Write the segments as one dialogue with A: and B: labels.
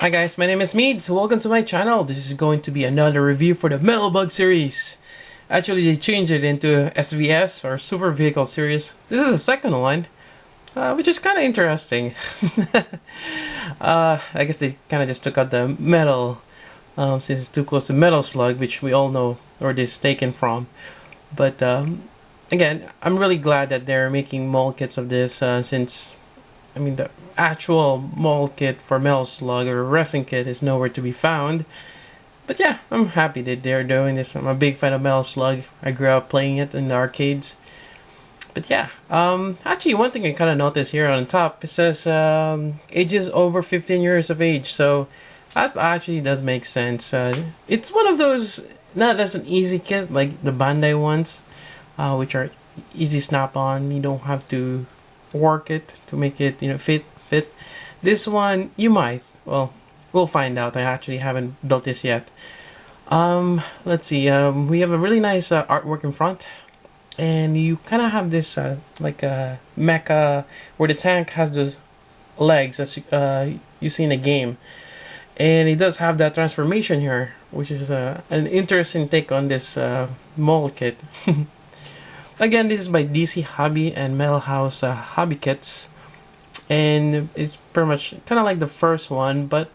A: Hi guys, my name is Meads. Welcome to my channel. This is going to be another review for the Metal Bug series. Actually, they changed it into SVS or Super Vehicle series. This is the second one, which is kind of interesting. I guess they kind of just took out the metal since it's too close to Metal Slug, which we all know where this is taken from. But again, I'm really glad that they're making mold kits of this since, I mean, the actual mold kit for Metal Slug or resin kit is nowhere to be found. But yeah, I'm happy that they're doing this. I'm a big fan of Metal Slug. I grew up playing it in the arcades. But yeah, actually one thing I kind of noticed here on top, it says ages over 15 years of age. So that actually does make sense. It's one of those, not as an easy kit like the Bandai ones, which are easy snap on. You don't have to work it to make it, you know, fit. This one you might, well, we'll find out. I actually haven't built this yet. Let's see, we have a really nice artwork in front, and you kind of have this like a mecha where the tank has those legs as you see in the game, and it does have that transformation here, which is an interesting take on this mold kit. Again, this is by DC Hobby and Metal House Hobby Kits, and it's pretty much kind of like the first one, but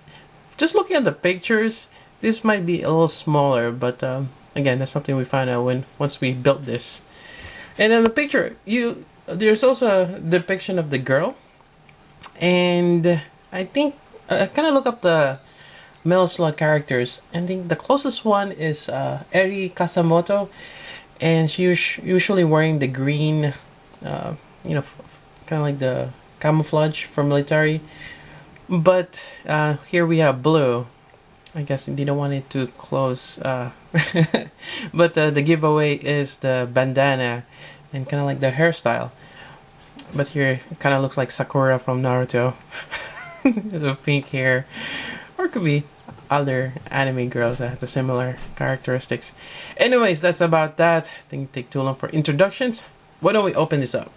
A: just looking at the pictures, this might be a little smaller, but again, that's something we find out once we built this. And in the picture, there's also a depiction of the girl, and I think I kind of look up the Metal Slug characters, and I think the closest one is Eri Kasamoto, and she's usually wearing the green, you know, kind of like the camouflage for military. But here we have blue. I guess they don't want it too close. But the giveaway is the bandana and kind of like the hairstyle. But here it kind of looks like Sakura from Naruto. The pink hair. Or it could be other anime girls that have the similar characteristics. Anyways, that's about that. I think it take too long for introductions. Why don't we open this up?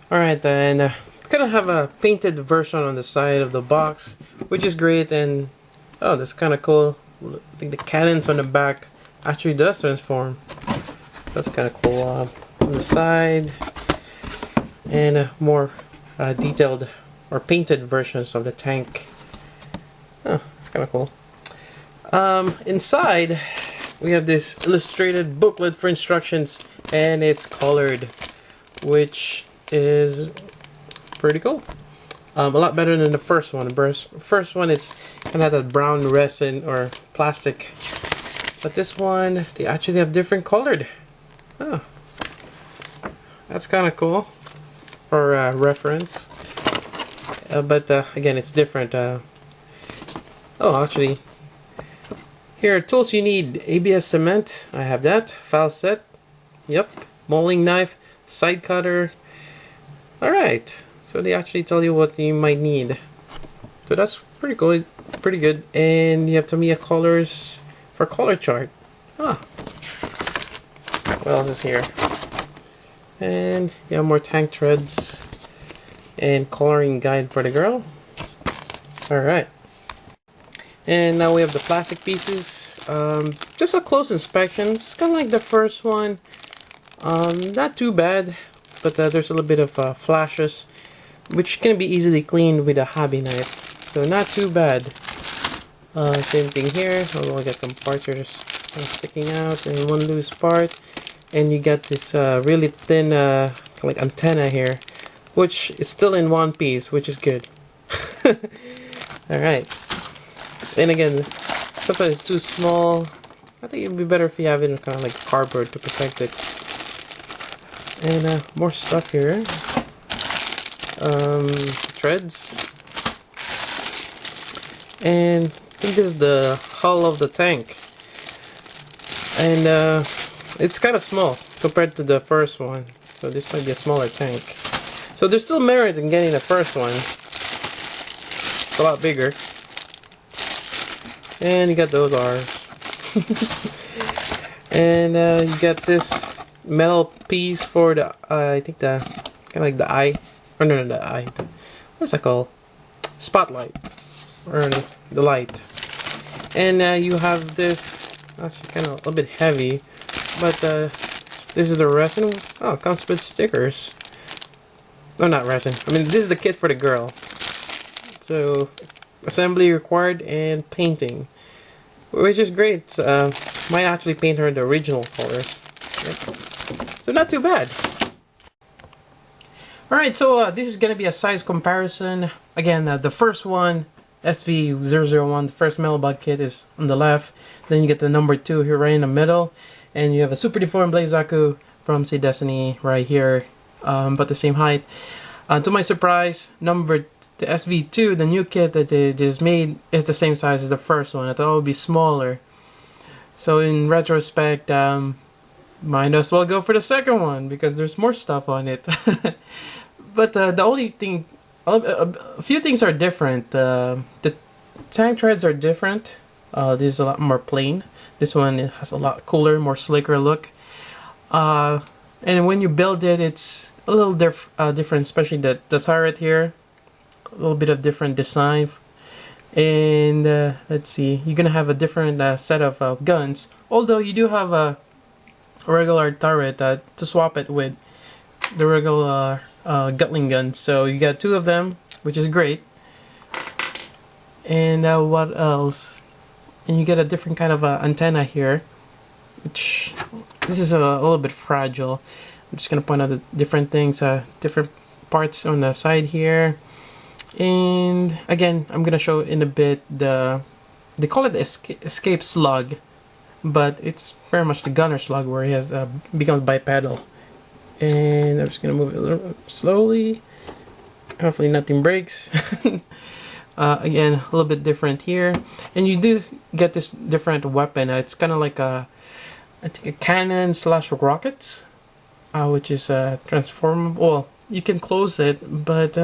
A: Alright, then kind of have a painted version on the side of the box, which is great. And oh, that's kind of cool. I think the cannons on the back actually does transform. That's kind of cool. On the side, and more detailed or painted versions of the tank. Oh, that's kind of cool. Inside, we have this illustrated booklet for instructions, and it's colored, which is pretty cool. A lot better than the first one. The first one is kind of that brown resin or plastic, but this one they actually have different colored. Oh, that's kind of cool for reference. But again, it's different. Oh, actually, here are tools you need: ABS cement. I have that. File set. Yep. Molding knife, side cutter. All right. So they actually tell you what you might need. So that's pretty good, pretty good. And you have Tamiya colors for color chart. Ah, what else is here? And you have more tank treads and coloring guide for the girl. All right. And now we have the plastic pieces. Just a close inspection. It's kind of like the first one. Not too bad, but there's a little bit of flashes, which can be easily cleaned with a hobby knife. So not too bad. Same thing here. We'll get some parts here sticking out and one loose part. And you got this really thin like antenna here, which is still in one piece, which is good. Alright. And again, sometimes it's too small. I think it would be better if you have it in kind of like cardboard to protect it. And more stuff here. Treads, and I think this is the hull of the tank, and it's kind of small compared to the first one, so this might be a smaller tank. So there's still merit in getting the first one. It's a lot bigger, and you got those R's. And you got this metal piece for the I think the kind of like the eye. Oh no, the eye. What's that called? Spotlight. or the light. And you have this, actually kind of a little bit heavy, but this is the resin. Oh, it comes with stickers. No, not resin. I mean, this is the kit for the girl. So, assembly required and painting, which is great. Might actually paint her the original colors. So not too bad. Alright, so this is gonna be a size comparison. Again, the first one, SV-001, the first metal bug kit is on the left. Then you get the number 2 here right in the middle. And you have a Super Deformed Blazaku from Say Destiny right here, but the same height. To my surprise, the SV2, the new kit that they just made, is the same size as the first one. I thought it would be smaller. So in retrospect, might as well go for the second one because there's more stuff on it. But the only thing, a few things are different. The tank treads are different. This is a lot more plain. This one has a lot cooler, more slicker look. And when you build it, it's a little different, especially the turret here. A little bit of different design. And let's see, you're gonna have a different set of guns. Although you do have a regular turret to swap it with the regular Gatling gun. So you got 2 of them, which is great. And what else? And you get a different kind of antenna here, which this is a little bit fragile. I'm just gonna point out the different things, different parts on the side here. And again, I'm gonna show in a bit they call it the escape slug, but it's very much the gunner slug where he has becomes bipedal. And I'm just gonna move it a little slowly. Hopefully nothing breaks. Again, a little bit different here, and you do get this different weapon. It's kind of like I think a cannon / rockets, which is transformable. Well, you can close it, but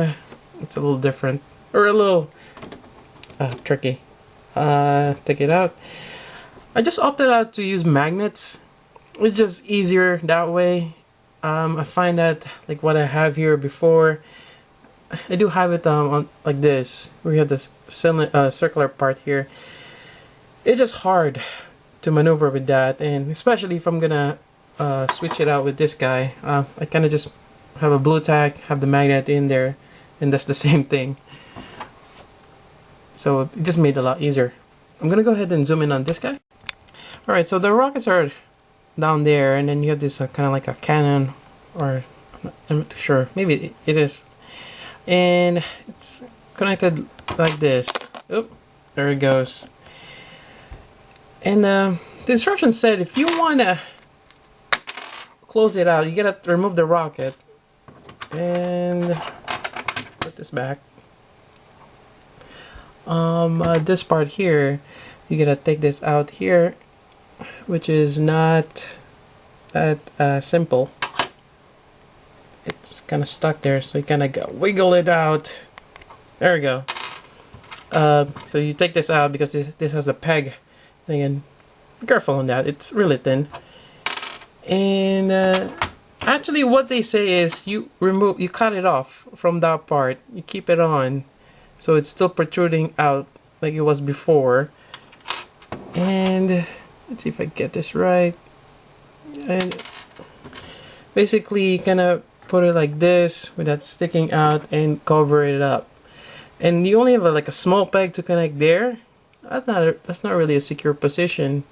A: it's a little different or a little tricky. Take it out. I just opted out to use magnets. It's just easier that way. I find that like what I have here before, I do have it on like this, where you have this circular part here. It's just hard to maneuver with that, and especially if I'm gonna switch it out with this guy. I kind of just have a blue tack, have the magnet in there, and that's the same thing. So it just made it a lot easier. I'm gonna go ahead and zoom in on this guy. Alright, so the rockets are down there, and then you have this kind of like a cannon, or I'm not too sure, maybe it is. And it's connected like this. Oop, there it goes. And the instructions said if you want to close it out, you gotta remove the rocket and put this back. This part here, you gotta take this out here, which is not that simple. It's kind of stuck there, so you kind of wiggle it out. There we go. So you take this out because this has the peg thing, and be careful on that. It's really thin. And actually, what they say is you cut it off from that part. You keep it on, so it's still protruding out like it was before. And let's see if I get this right. And basically, kind of put it like this with that sticking out and cover it up. And you only have like a small peg to connect there. That's not really a secure position,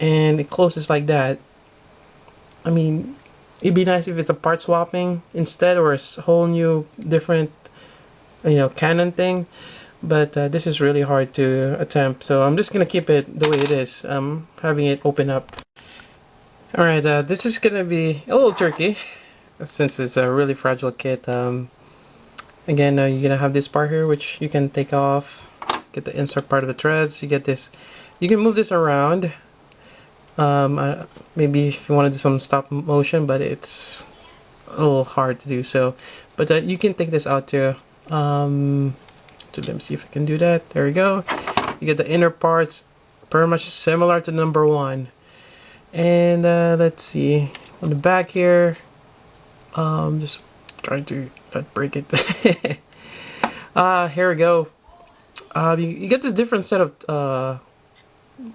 A: and it closes like that. I mean, it'd be nice if it's a part swapping instead, or a whole new different, cannon thing. But this is really hard to attempt, so I'm just gonna keep it the way it is. Having it open up. All right, this is gonna be a little tricky since it's a really fragile kit. Again, you're gonna have this part here, which you can take off, get the insert part of the threads. You get this. You can move this around. Maybe if you want to do some stop motion, but it's a little hard to do so. But you can take this out too. So let me see if I can do that. There we go. You get the inner parts, pretty much similar to number 1. And let's see on the back here. Just trying to not break it. Here we go. you get this different set of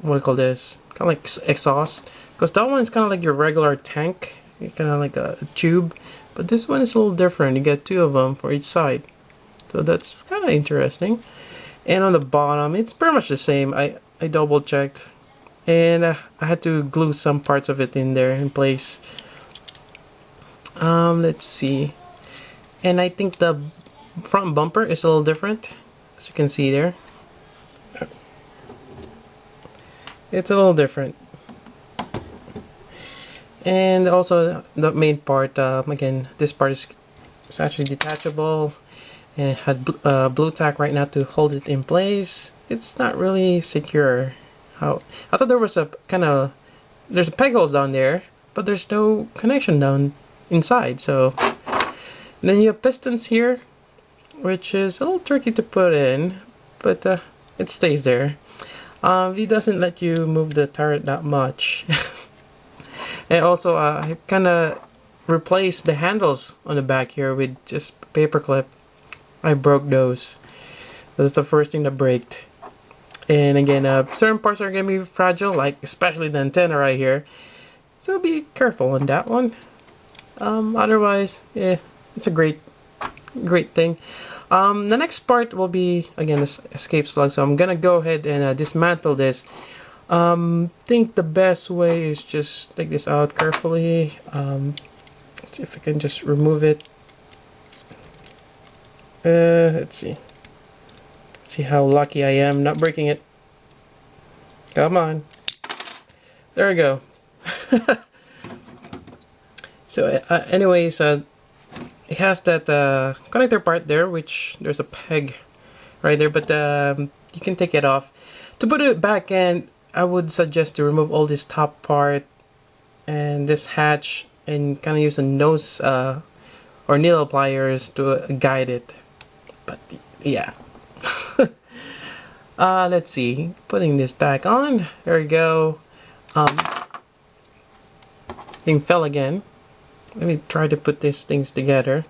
A: what do you call this? Kind of like exhaust, because that one is kind of like your regular tank, kind of like a tube, but this one is a little different. You get two of them for each side, so that's kind of interesting. And on the bottom, it's pretty much the same. I double checked, and I had to glue some parts of it in there in place. Let's see. And I think the front bumper is a little different, as you can see there. It's a little different. And also the main part, again, this part is actually detachable, and it had blue tack right now to hold it in place. It's not really secure. How I thought there was a kind of, there's peg holes down there, but there's no connection down inside. So and then you have pistons here, which is a little tricky to put in, but it stays there. It doesn't let you move the turret that much. And also I kind of replaced the handles on the back here with just paperclip. I broke those. That's the first thing that braked. And again, certain parts are going to be fragile, like especially the antenna right here. So be careful on that one. Otherwise, yeah, it's a great thing. The next part will be, again, this escape slug. So I'm going to go ahead and dismantle this. Think the best way is just take this out carefully. Let's see if I can just remove it. Let's see. Let's see how lucky I am not breaking it. Come on. There we go. So anyways, it has that connector part there, which there's a peg right there, but you can take it off. To put it back in, I would suggest to remove all this top part and this hatch and kind of use a nose or needle pliers to guide it. But yeah. Let's see, putting this back on. There we go. Thing fell again. Let me try to put these things together.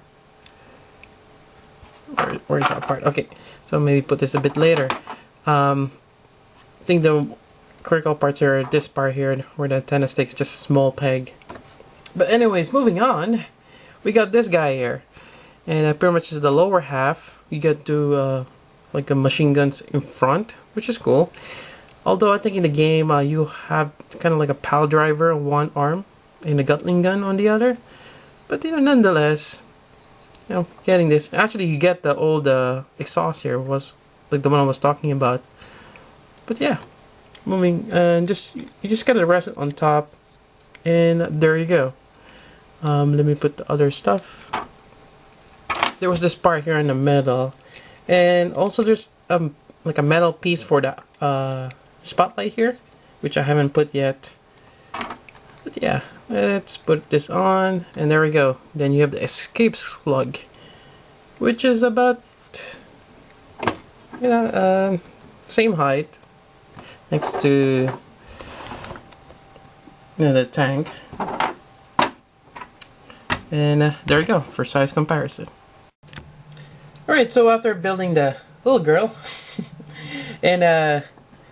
A: Where's that part? Okay, so maybe put this a bit later. I think the critical parts are this part here, where the antenna sticks, just a small peg. But anyways, moving on, we got this guy here, and pretty much is the lower half. You get to like a machine guns in front, which is cool. Although I think in the game you have kind of like a pile driver on one arm and a Gatling gun on the other. But you know, nonetheless, you know, getting this. Actually, you get the old exhaust here, was like the one I was talking about. But yeah, moving, you just gotta rest it on top, and there you go. Let me put the other stuff. There was this part here in the middle, and also there's like a metal piece for the spotlight here, which I haven't put yet. But yeah, let's put this on, and there we go. Then you have the escape slug, which is about, you know, same height next to, you know, the tank. And there we go for size comparison. Alright, so after building the little girl, and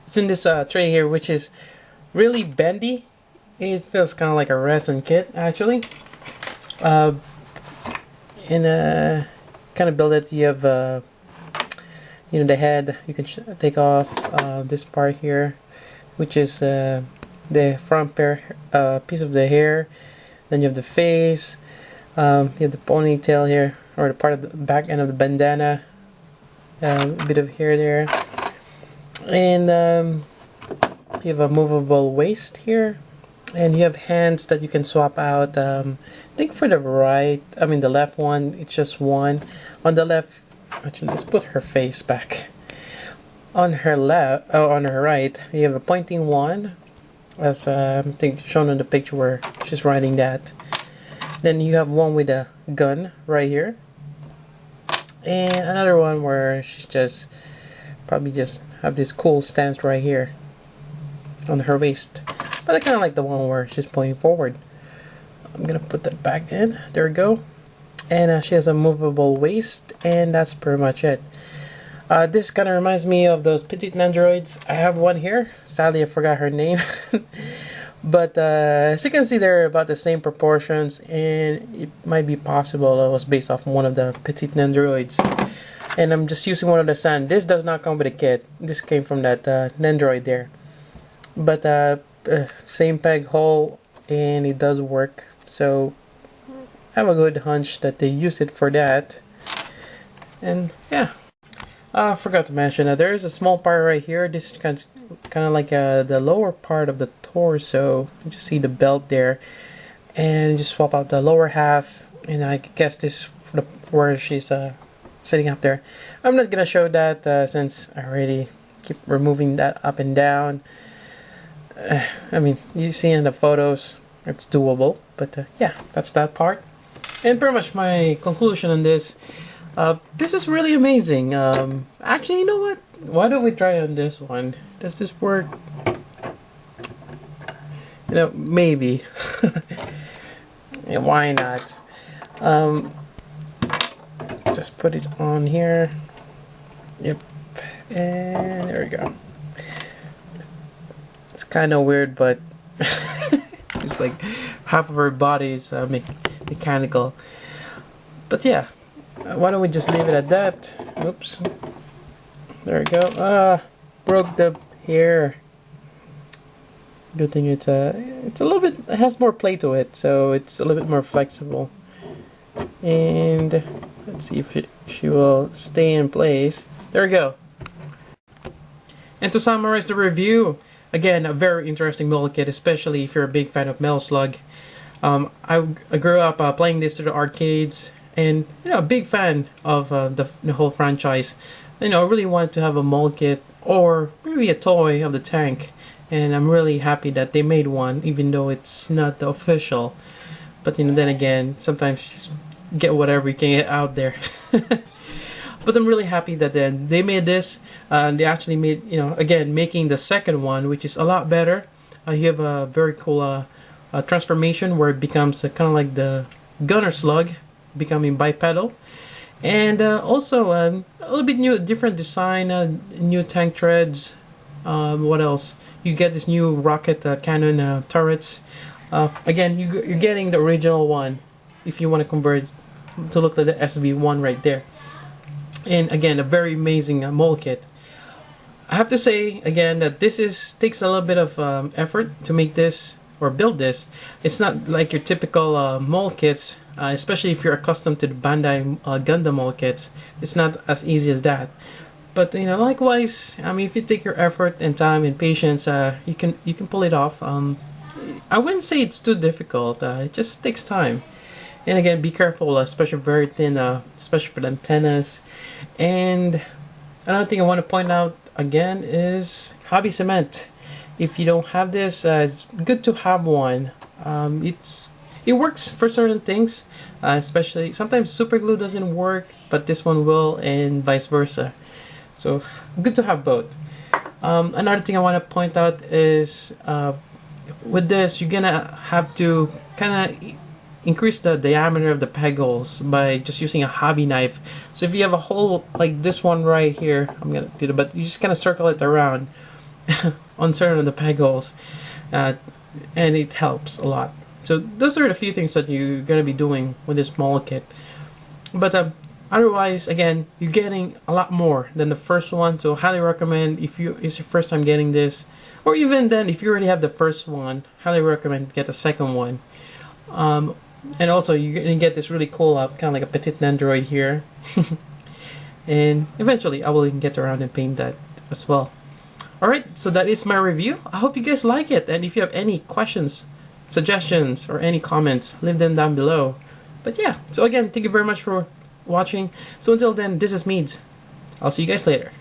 A: it's in this tray here, which is really bendy. It feels kind of like a resin kit, actually. And kind of build it. You have, you know, the head. You can take off this part here, which is the front piece of the hair. Then you have the face. You have the ponytail here, or the part of the back end of the bandana. A bit of hair there, and you have a movable waist here, and you have hands that you can swap out. I think for the the left one, it's just one. On the left, actually, let's put her face back. On her left, on her right, you have a pointing one, as I think shown in the picture where she's riding that. Then you have one with a gun right here, and another one where she's just probably just have this cool stance right here on her waist. But I kind of like the one where she's pointing forward. I'm gonna put that back in. There we go. And she has a movable waist, and that's pretty much it. This kind of reminds me of those petite nandroids. I have one here. Sadly, I forgot her name. But as you can see, they're about the same proportions, and it might be possible it was based off one of the petite nandroids. And I'm just using one of the sand. This does not come with a kit. This came from that nandroid there. But same peg hole, and it does work. So I have a good hunch that they use it for that. And yeah. I forgot to mention that there is a small part right here. This is kind of like the lower part of the torso. You just see the belt there, and just swap out the lower half. And I guess this is where she's sitting up there. I'm not gonna show that since I already keep removing that up and down. I mean, you see in the photos, it's doable. But yeah, that's that part. And pretty much my conclusion on this. This is really amazing. Actually, you know what? Why don't we try on this one? Does this work? You know, maybe. Yeah, why not? Just put it on here. Yep. And there we go. It's kind of weird, but it's like half of her body is mechanical. But yeah. Why don't we just leave it at that? Oops. There we go. Broke the hair. Good thing it's a little bit, it has more play to it, so it's a little bit more flexible. And let's see if she will stay in place. There we go. And to summarize the review, again, a very interesting model kit, especially if you're a big fan of Metal Slug. I grew up playing this to the arcades. And you know, a big fan of the whole franchise. You know, I really wanted to have a mold kit or maybe a toy of the tank, and I'm really happy that they made one, even though it's not the official. But you know, then again, sometimes you just get whatever you can get out there. But I'm really happy that they made this. They actually made, you know, again, making the second one, which is a lot better. You have a very cool transformation where it becomes kind of like the Gunner Slug, becoming bipedal, and also a little bit new, different design, new tank treads. What else? You get this new rocket cannon turrets. Again, you're getting the original one if you want to convert to look like the SV-1 right there. And again, a very amazing mold kit. I have to say again that this takes a little bit of effort to make this or build this. It's not like your typical mold kits. Especially if you're accustomed to the Bandai Gundam mold kits, it's not as easy as that. But you know, likewise, I mean, if you take your effort and time and patience, you can pull it off. I wouldn't say it's too difficult. It just takes time. And again, be careful, especially very thin, especially for the antennas. And another thing I want to point out again is hobby cement. If you don't have this, it's good to have one. It works for certain things, especially sometimes super glue doesn't work, but this one will, and vice versa. So good to have both. Another thing I want to point out is with this, you're gonna have to kind of increase the diameter of the peg holes by just using a hobby knife. So if you have a hole like this one right here, I'm gonna do it, but you just kind of circle it around on certain of the peg holes, and it helps a lot. So those are the few things that you're going to be doing with this small kit. But otherwise, again, you're getting a lot more than the first one. So highly recommend if it's your first time getting this. Or even then, if you already have the first one, highly recommend get the second one. And also, you're going to get this really cool, kind of like a petite nandroid here. And eventually, I will even get around and paint that as well. Alright, so that is my review. I hope you guys like it. And if you have any questions, suggestions, or any comments, leave them down below. But yeah, so again, thank you very much for watching. So until then, this is Meads. I'll see you guys later.